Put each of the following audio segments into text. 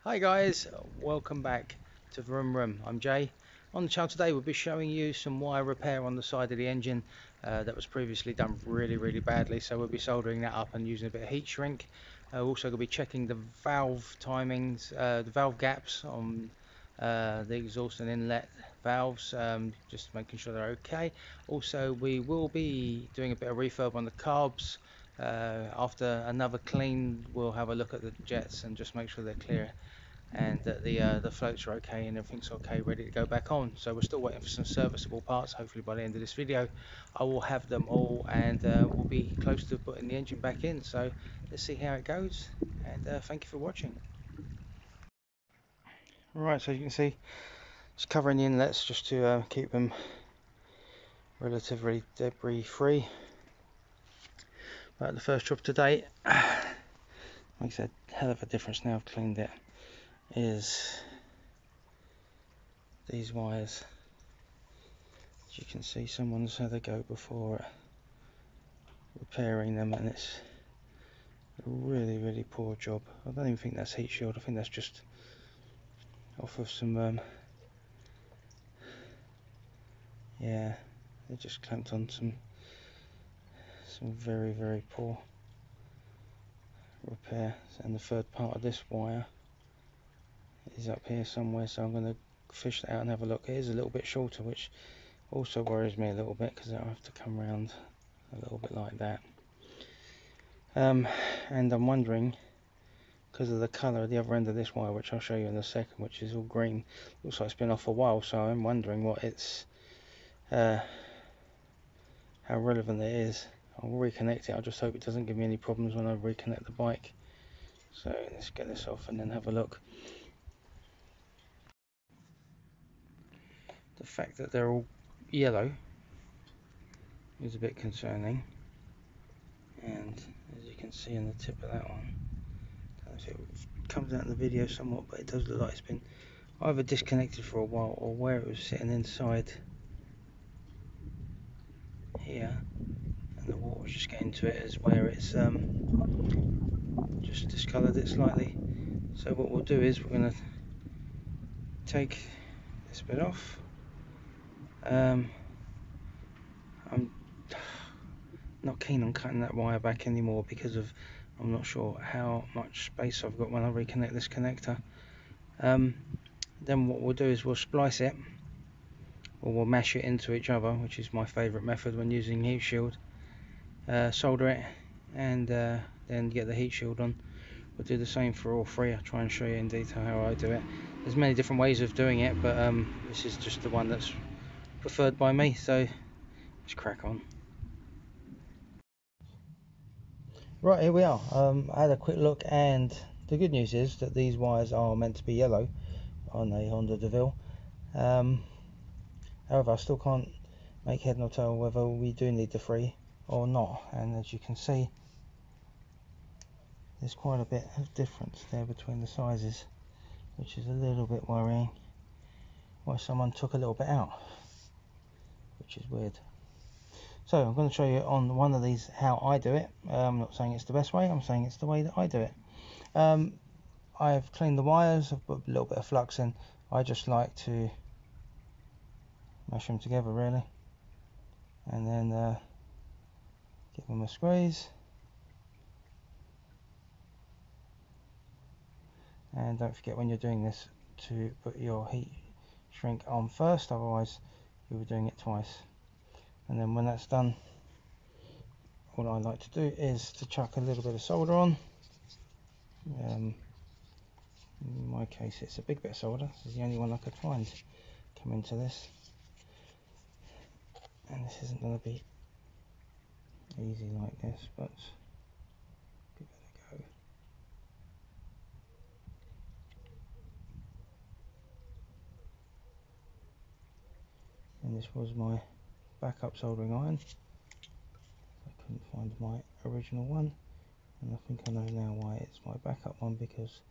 Hi guys, welcome back to Vroom Room. I'm Jay. On the channel today we'll be showing you some wire repair on the side of the engine that was previously done really badly, so we'll be soldering that up and using a bit of heat shrink. We're also going to be checking the valve timings, the valve gaps on the exhaust and inlet valves, just making sure they're okay. Also we will be doing a bit of refurb on the carbs. After another clean we'll have a look at the jets and just make sure they're clear and that the floats are okay and everything's okay, ready to go back on. So we're still waiting for some serviceable parts. Hopefully by the end of this video I will have them all, and we'll be close to putting the engine back in. So let's see how it goes, and thank you for watching. Right, so you can see it's covering the inlets just to keep them relatively debris free. But the first job today makes a hell of a difference now I've cleaned it, is these wires. As you can see, someone's had a go before repairing them, and it's a really poor job. I don't even think that's heat shield. I think that's just off of some yeah, they just clamped on some very poor repair. And the third part of this wire is up here somewhere, so I'm going to fish that out and have a look. It is a little bit shorter, which also worries me a little bit because I'll have to come around a little bit like that. And I'm wondering, because of the colour at the other end of this wire, which I'll show you in a second, which is all green, looks like it's been off a while, so I'm wondering what it's how relevant it is. I'll reconnect it. I just hope it doesn't give me any problems when I reconnect the bike. So let's get this off and then have a look. The fact that they're all yellow is a bit concerning, and as you can see on the tip of that one, I don't know if it comes out in the video somewhat, but it does look like it's been either disconnected for a while or where it was sitting inside here, and the water's just getting to it, is where it's just discoloured it slightly. So what we'll do is we're going to take this bit off. I'm not keen on cutting that wire back anymore because of I'm not sure how much space I've got when I reconnect this connector. Then what we'll do is we'll splice it, or we'll mash it into each other, which is my favourite method when using heat shield. Solder it and then get the heat shield on. We'll do the same for all three. I'll try and show you in detail how I do it. There's many different ways of doing it, but this is just the one that's preferred by me, so let's crack on. Right, here we are. I had a quick look, and the good news is that these wires are meant to be yellow on a Honda Deauville. However, I still can't make head nor tail whether we do need the three or not, and as you can see, there's quite a bit of difference there between the sizes, which is a little bit worrying. Why someone took a little bit out, which is weird. So I'm going to show you on one of these how I do it. I'm not saying it's the best way, I'm saying it's the way that I do it. I've cleaned the wires, I've put a little bit of flux in. I just like to mash them together really, and then give them a squeeze. And don't forget when you're doing this to put your heat shrink on first, otherwise you'll be doing it twice. And then when that's done, what I like to do is to chuck a little bit of solder on. In my case it's a big bit of solder, this is the only one I could find come into this, and this isn't going to be easy like this, but give it a go. And this was my backup soldering iron. I couldn't find my original one, and I think I know now why it's my backup one, because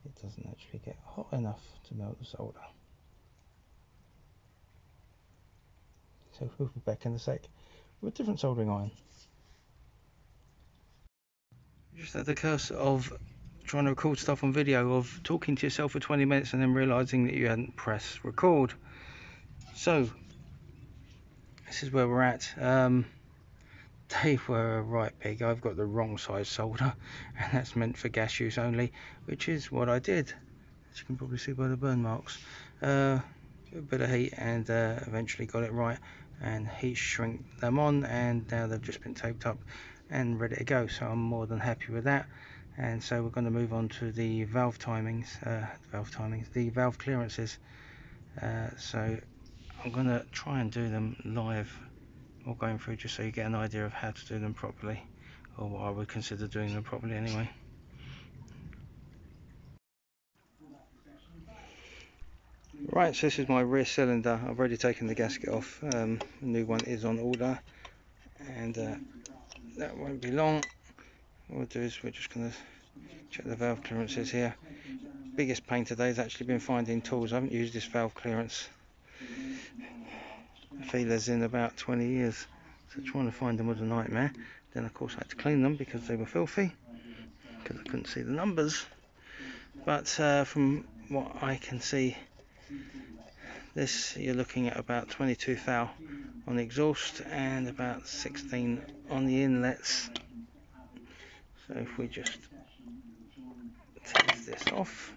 it doesn't actually get hot enough to melt the solder. So we'll be back in a sec with a different soldering iron. Just had the curse of trying to record stuff on video of talking to yourself for 20 minutes and then realising that you hadn't pressed record. So this is where we're at. They were right big. I've got the wrong size solder, and that's meant for gas use only, which is what I did, as you can probably see by the burn marks. A bit of heat and eventually got it right, and heat shrink them on, and now they've just been taped up and ready to go, so I'm more than happy with that. And so we're going to move on to the valve timings, the valve clearances. So I'm going to try and do them live or going through, just so you get an idea of how to do them properly, or what I would consider doing them properly anyway. Right, so this is my rear cylinder. I've already taken the gasket off. The new one is on order, and that won't be long. What we'll do is we're just going to check the valve clearances here. Biggest pain today has actually been finding tools. I haven't used this valve clearance feelers in about 20 years, so trying to find them was a nightmare. Then of course I had to clean them because they were filthy, because I couldn't see the numbers. But from what I can see, this you're looking at about 22 thou on the exhaust and about 16 on the inlets. So if we just take this off,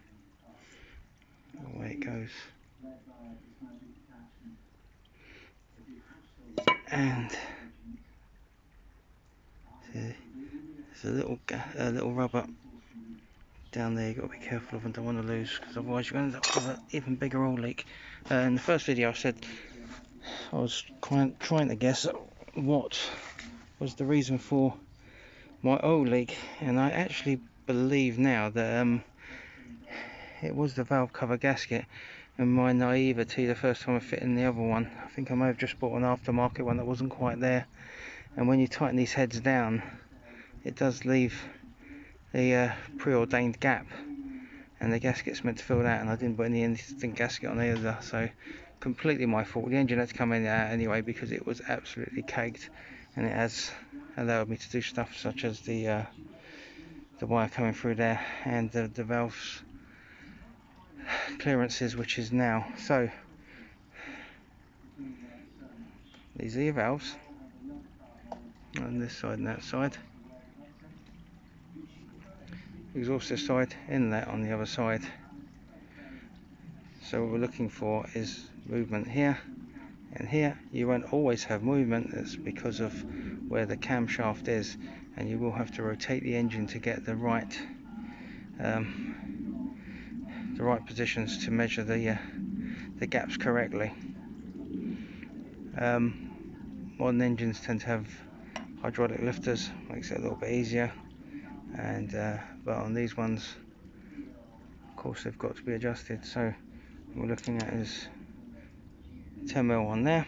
away it goes, and there's a little rubber down there. You've got to be careful of and don't want to lose, because otherwise you're going to end up with an even bigger oil leak. In the first video I said I was trying to guess what was the reason for my oil leak, and I actually believe now that it was the valve cover gasket. And my naivety, the first time I fit in the other one, I think I may have just bought an aftermarket one that wasn't quite there, and when you tighten these heads down it does leave the preordained gap, and the gasket's meant to fill that, and I didn't put any instant gasket on either, so completely my fault. The engine had to come in out anyway because it was absolutely caked, and it has allowed me to do stuff such as the wire coming through there and the valves clearances, which is now. So these are your valves on this side and that side, exhaust this side, inlet on the other side. So what we're looking for is movement here and here. You won't always have movement, that's because of where the camshaft is, and you will have to rotate the engine to get the right positions to measure the gaps correctly. Modern engines tend to have hydraulic lifters, makes it a little bit easier, and but on these ones of course they've got to be adjusted. So what we're looking at is 10mm on there,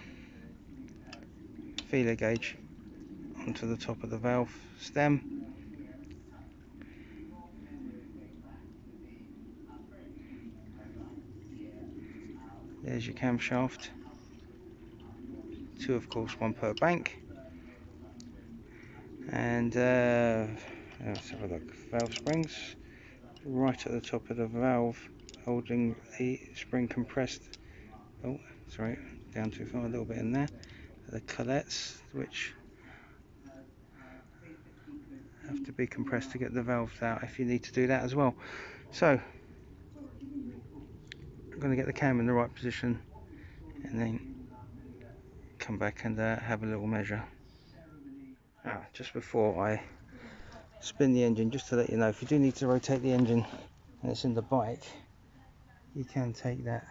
feeler gauge onto the top of the valve stem, there's your camshaft, two of course, one per bank, and let's have a look. Valve springs right at the top of the valve, holding the spring compressed. Oh, sorry, down too far, a little bit in there. The colettes, which have to be compressed to get the valves out if you need to do that as well. So I'm going to get the cam in the right position and then come back and have a little measure. Just before I spin the engine, just to let you know, if you do need to rotate the engine and it's in the bike, you can take that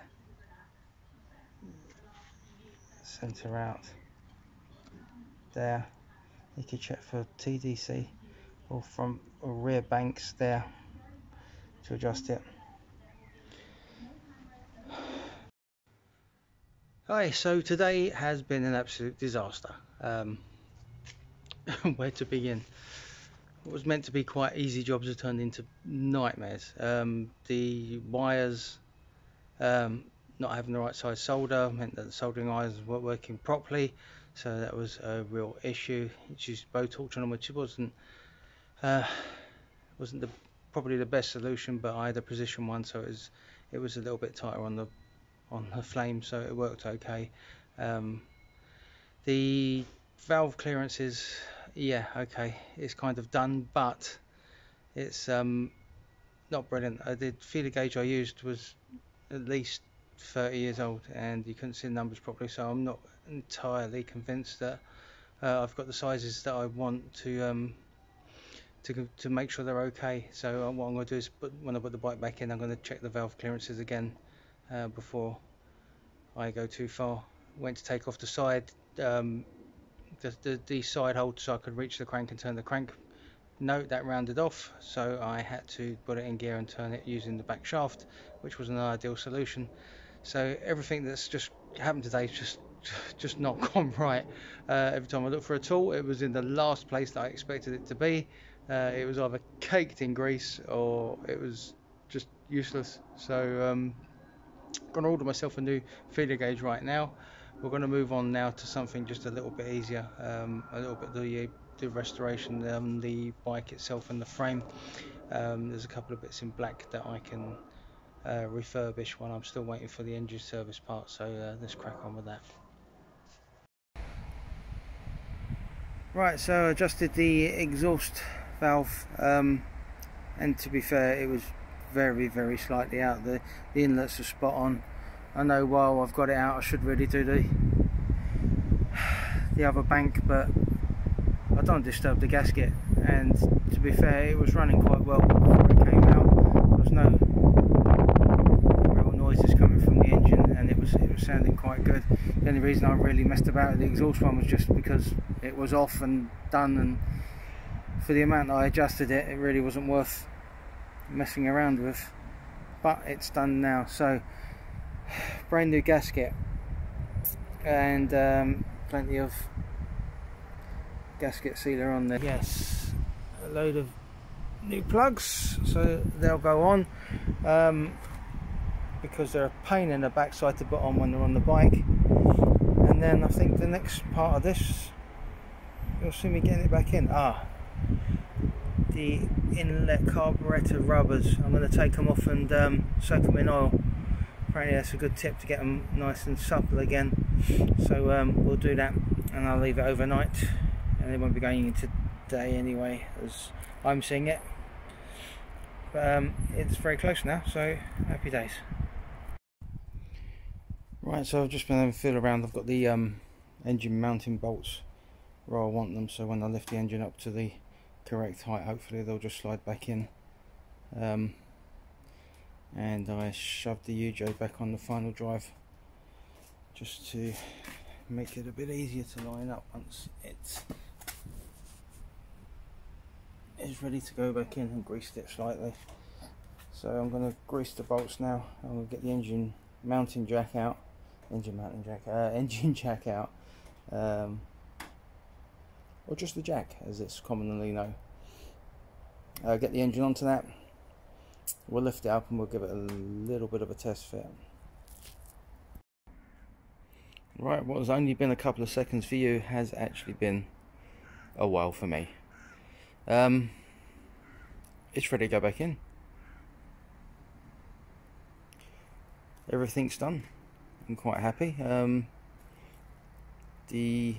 centre out there. You can check for TDC or front or rear banks there to adjust it. Hi, so today has been an absolute disaster. Where to begin? What was meant to be quite easy jobs have turned into nightmares. The wires not having the right size solder meant that the soldering irons weren't working properly, so that was a real issue. It's used bow torch on them, which wasn't the probably the best solution, but I had a position one, so it was a little bit tighter on the flame, so it worked okay. The valve clearance is, yeah, okay, it's kind of done, but it's not brilliant. The feeler gauge I used was at least 30 years old, and you couldn't see the numbers properly, so I'm not entirely convinced that I've got the sizes that I want to make sure they're okay. So what I'm going to do is, when I put the bike back in, I'm going to check the valve clearances again before I go too far. Went to take off the side, the side hold, so I could reach the crank and turn the crank. No, that rounded off, so I had to put it in gear and turn it using the back shaft, which was an ideal solution. So everything that's just happened today is just not gone right. Every time I look for a tool, it was in the last place that I expected it to be. It was either caked in grease or it was just useless. So I'm going to order myself a new feeler gauge right now. We're going to move on now to something just a little bit easier, a little bit the restoration on the bike itself and the frame. There's a couple of bits in black that I can refurbish when I'm still waiting for the engine service part, so let's crack on with that. Right, so I adjusted the exhaust valve, and to be fair, it was very slightly out. The inlets are spot on. I know while I've got it out I should really do the other bank, but I don't disturb the gasket, and to be fair, it was running quite well before it came out. There was no real noises coming from the engine, and it was sounding quite good. The only reason I really messed about with the exhaust one was just because it was off and done, and for the amount that I adjusted it, it really wasn't worth messing around with. But it's done now, so brand new gasket and plenty of gasket sealer on there. Yes, a load of new plugs, so they'll go on because they're a pain in the backside to put on when they're on the bike. And then I think the next part of this, you'll see me getting it back in. The inlet carburetor rubbers, I'm going to take them off and soak them in oil. Apparently that's a good tip to get them nice and supple again, so we'll do that, and I'll leave it overnight, and they won't be going in today anyway as I'm seeing it, but it's very close now, so happy days. Right, so I've just been having a feel around. I've got the engine mounting bolts where I want them, so when I lift the engine up to the correct height, hopefully they'll just slide back in. And I shoved the UJ back on the final drive just to make it a bit easier to line up once it is ready to go back in, and greased it slightly. So I'm going to grease the bolts now. I'm going to get the engine mounting jack out, engine jack out, or just the jack as it's commonly known. Get the engine onto that. We'll lift it up and we'll give it a little bit of a test fit. Right, what has only been a couple of seconds for you has actually been a while for me. It's ready to go back in. Everything's done. I'm quite happy. The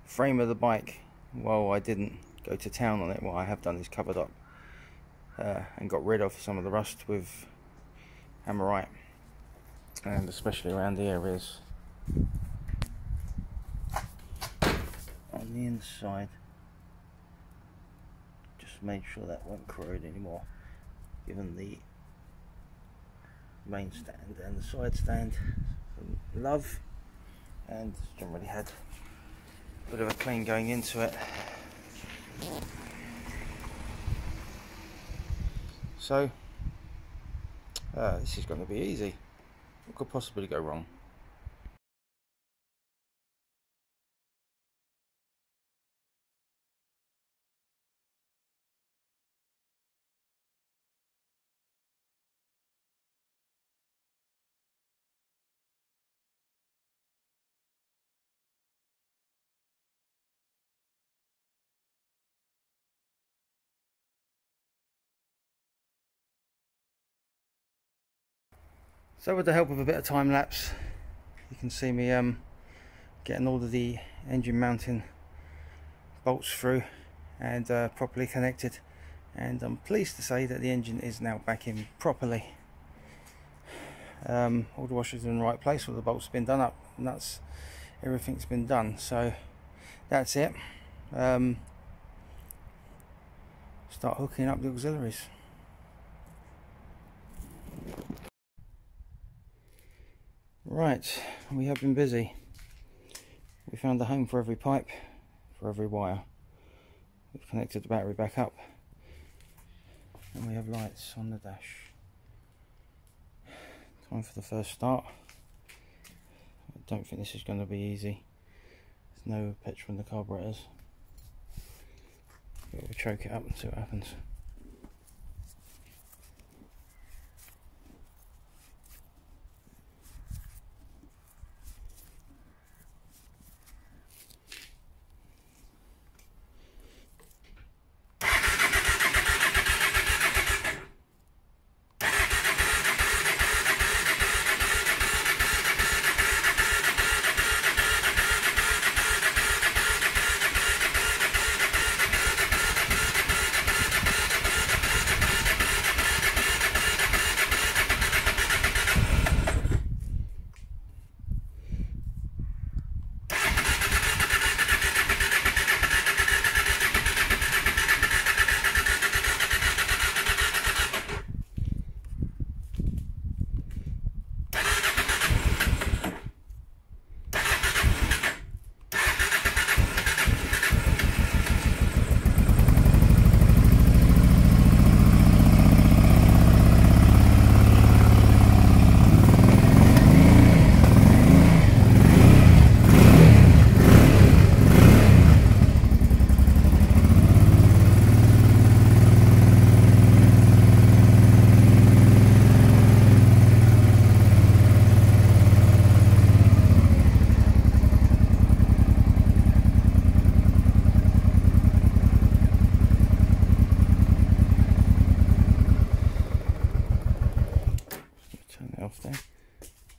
frame of the bike, well, I didn't go to town on it. What I have done is covered up and got rid of some of the rust with hammerite, and especially around the areas on the inside, just made sure that won't corrode anymore, given the main stand and the side stand from Love, and generally had a bit of a clean going into it. So this is going to be easy. What could possibly go wrong? So with the help of a bit of time lapse, you can see me getting all of the engine mounting bolts through and properly connected, and I'm pleased to say that the engine is now back in properly. All the washers are in the right place, all the bolts have been done up, nuts, everything's been done, so that's it. Start hooking up the auxiliaries. Right, we have been busy. We found a home for every pipe, for every wire. We've connected the battery back up, and we have lights on the dash. Time for the first start. I don't think this is going to be easy. There's no petrol in the carburetors. But we'll choke it up and see what happens.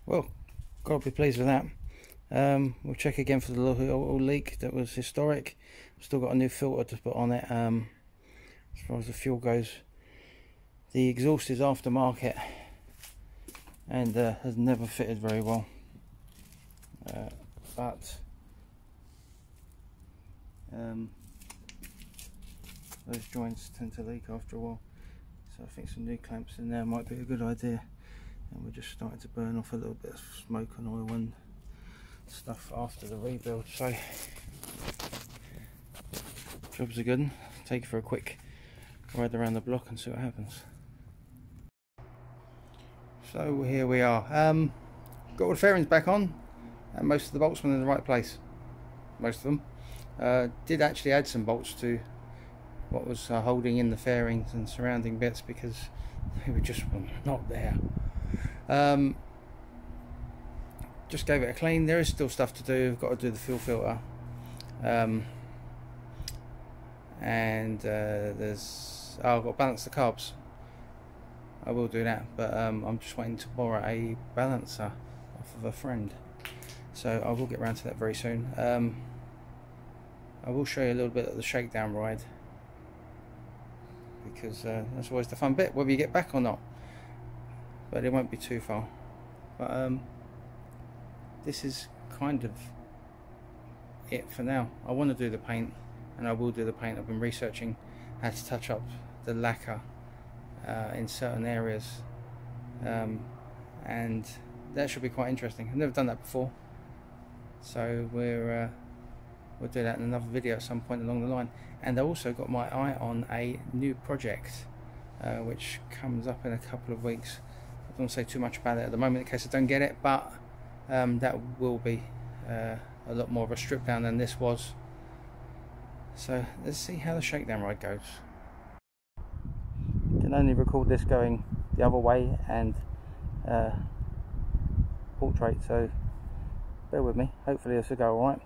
Well, got to be pleased with that. We'll check again for the little oil leak that was historic. Still got a new filter to put on it. As far as the fuel goes, the exhaust is aftermarket and has never fitted very well, but those joints tend to leak after a while, so I think some new clamps in there might be a good idea. And we're just starting to burn off a little bit of smoke and oil and stuff after the rebuild, so jobs are good. Take it for a quick ride around the block and see what happens. So here we are. Got all the fairings back on and most of the bolts were in the right place. Most of them. Did actually add some bolts to what was holding in the fairings and surrounding bits because they were just not there. Just gave it a clean. There is still stuff to do. I've got to do the fuel filter, and there's I've got to balance the carbs. I will do that, but I'm just waiting to borrow a balancer off of a friend, so I will get around to that very soon. I will show you a little bit of the shakedown ride, because that's always the fun bit, whether you get back or not, but it won't be too far. But this is kind of it for now. I want to do the paint, and I will do the paint. I've been researching how to touch up the lacquer in certain areas, and that should be quite interesting. I've never done that before, so we'll do that in another video at some point along the line. And I also got my eye on a new project which comes up in a couple of weeks. I don't want to say too much about it at the moment in case I don't get it, but that will be a lot more of a strip down than this was. So let's see how the shakedown ride goes. Can only record this going the other way and portrait, so bear with me. Hopefully this will go alright.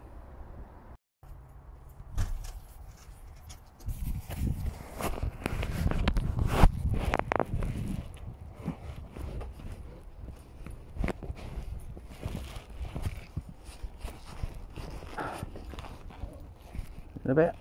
in a bit.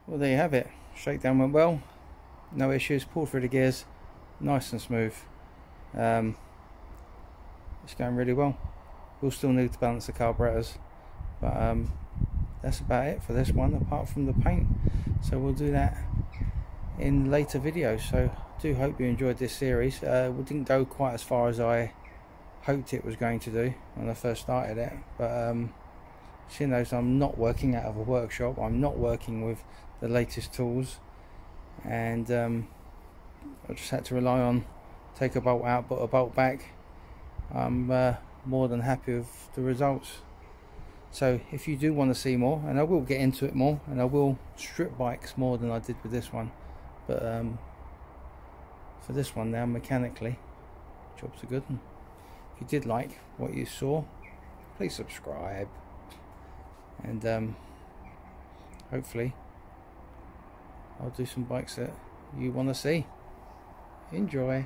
Well, there you have it. Shakedown went well, no issues, pulled through the gears, nice and smooth. It's going really well. We'll still need to balance the carburetors, but that's about it for this one, apart from the paint. So we'll do that in later videos. So I do hope you enjoyed this series. We didn't go quite as far as I hoped it was going to do when I first started it, but seeing as I'm not working out of a workshop, I'm not working with the latest tools, and I just had to rely on take a bolt out, put a bolt back. I'm more than happy with the results. So if you do want to see more, and I will get into it more, and I will strip bikes more than I did with this one, but for this one now, mechanically, jobs are good. And if you did like what you saw, please subscribe, and hopefully I'll do some bikes that you want to see. Enjoy.